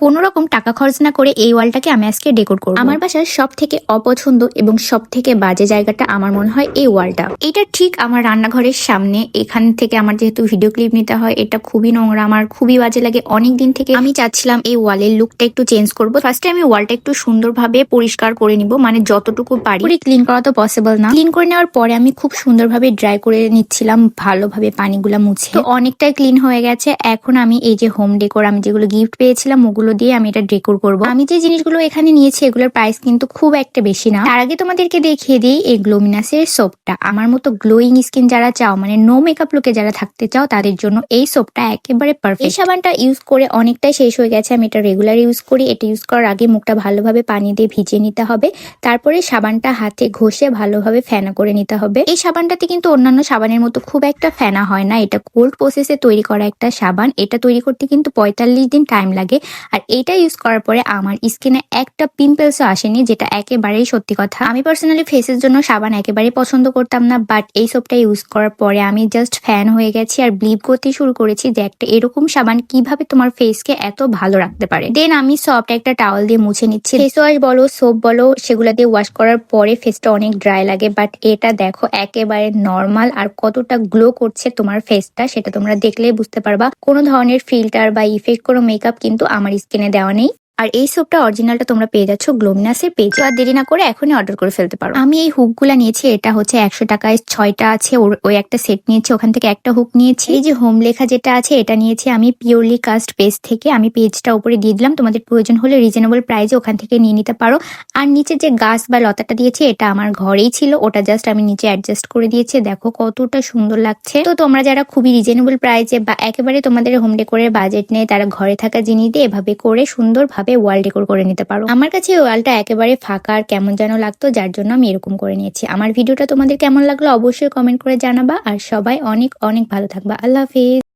কোনো রকম টাকা খরচ না করে এই ওয়ালটাকে আমি আজকে ডেকোর করব। আমার বাসার সব থেকে অপছন্দ এবং সব থেকে বাজে জায়গাটা আমার মনে হয় এই ওয়ালটা। এটা ঠিক আমার রান্নাঘরের সামনে। এখান থেকে আমার যেহেতু ভিডিও ক্লিপ নিতে হয়, এটা খুবই নোংরা, আমার খুবই বাজে লাগে। অনেক দিন থেকে আমি চাচ্ছিলাম এই ওয়ালের লুকটা একটু চেঞ্জ করবো। ফার্স্টে আমি ওয়ালটা একটু সুন্দরভাবে পরিষ্কার করে নিব, মানে যতটুকু পারি। ক্লিন করা তো পসিবল না। ক্লিন করে নেওয়ার পরে আমি খুব সুন্দরভাবে ড্রাই করে নিচ্ছিলাম, ভালোভাবে পানিগুলা মুছে। তো অনেকটাই ক্লিন হয়ে গেছে। এখন আমি এই যে হোম ডেকোর, আমি যেগুলো গিফট পেয়েছিলাম ওগুলো দিয়ে আমি এটা ডেকোর করব। আমি যে জিনিসগুলো এখানে নিয়েছি এগুলোর প্রাইস কিন্তু খুব একটা বেশি না। তার আগে তোমাদেরকে দেখিয়ে দিই এই গ্লোমিনাসের সোপটা। আমার মতো গ্লোয়িং স্কিন যারা চাও, মানে নো মেকআপ লুকে যারা থাকতে চাও, তাদের জন্য এই সোপটা একেবারে পারফেক্ট। এই সাবানটা ইউজ করে অনেকটাই শেষ হয়ে গেছে। আমি এটা রেগুলার ইউজ করি। এটা ইউজ করার আগে মুখটা ভালোভাবে পানি দিয়ে ভিজিয়ে নিতে হবে, তারপরে সাবানটা হাতে ঘষে ভালোভাবে ফেনা করে নিতে হবে। এই সাবানটাতে কিন্তু অন্যান্য সাবানের মতো খুব একটা ফেনা হয় না। এটা কোল্ড প্রসেসে তৈরি করা একটা সাবান। এটা তৈরি করতে কিন্তু 45 দিন টাইম লাগে। আর এটা ইউজ করার পরে আমার স্কিনে একটা পিম্পলসও আসেনি, যেটা একেবারেই সত্যি কথা। আমি পার্সোনালি ফেসের জন্য সাবান একেবারেই পছন্দ করতাম না, বাট এই সোপটা ইউজ করার পরে আমি জাস্ট ফ্যান হয়ে গেছি আর বিলিভ করতে শুরু করেছি যে একটা এরকম সাবান কিভাবে তোমার ফেসকে এত ভালো রাখতে পারে। দেন আমি সফট একটা টাওয়াল দিয়ে মুছে নিচ্ছি। ফেস ওয়াশ বলো, সোপ বলো, সেগুলো দিয়ে ওয়াশ করার পরে ফেসটা অনেক ড্রাই লাগে, বাট এটা দেখো একেবারে নর্মাল। আর কতটা গ্লো করছে তোমার ফেসটা সেটা তোমরা দেখলেই বুঝতে পারবা। কোনো ধরনের ফিল্টার বা ইফেক্ট কোনো মেকআপ কিন্তু আমার স্কিনে দেওয়া নেই। আর এই সোপটা অরিজিনালটা তোমরা পেয়ে যাচ্ছ গ্লোমিনাসের পেজে। আর দেরি না করে এখনই অর্ডার করে ফেলতে পারো। আমি এই হুকগুলা নিয়েছি, এটা হচ্ছে 100 টাকায় 6টা আছে। ওই একটা সেট নিয়েছি, ওখান থেকে একটা হুক নিয়েছি। এই যে হোম লেখা যেটা আছে এটা নিয়েছি আমি পিওরলি কাস্ট পেজ থেকে। আমি পেজটা উপরে দিয়ে দিলাম, তোমাদের প্রয়োজন হলে রিজনেবল প্রাইসে ওখান থেকে নিয়ে নিতে পারো। আর নিচে যে গাছ বা লতাটা দিয়েছি এটা আমার ঘরেই ছিল, ওটা জাস্ট আমি নিচে অ্যাডজাস্ট করে দিয়েছি। দেখো কতটা সুন্দর লাগছে। তো তোমরা যারা খুবই রিজনেবল প্রাইসে বা একেবারে তোমাদের হোম ডেকোরের বাজেট নেই, তারা ঘরে থাকা জিনিস দিয়ে এভাবে করে সুন্দরভাবে ওয়াল ডেকোর করে নিতে পারো। আমার কাছে ওয়ালটা একেবারে ফাঁকা আর কেমন যেন লাগতো, যার জন্য আমি এরকম করে নিয়েছি। আমার ভিডিওটা তোমাদের কেমন লাগলো অবশ্যই কমেন্ট করে জানাবা। আর সবাই অনেক অনেক ভালো থাকবা। আল্লাহ হাফেজ।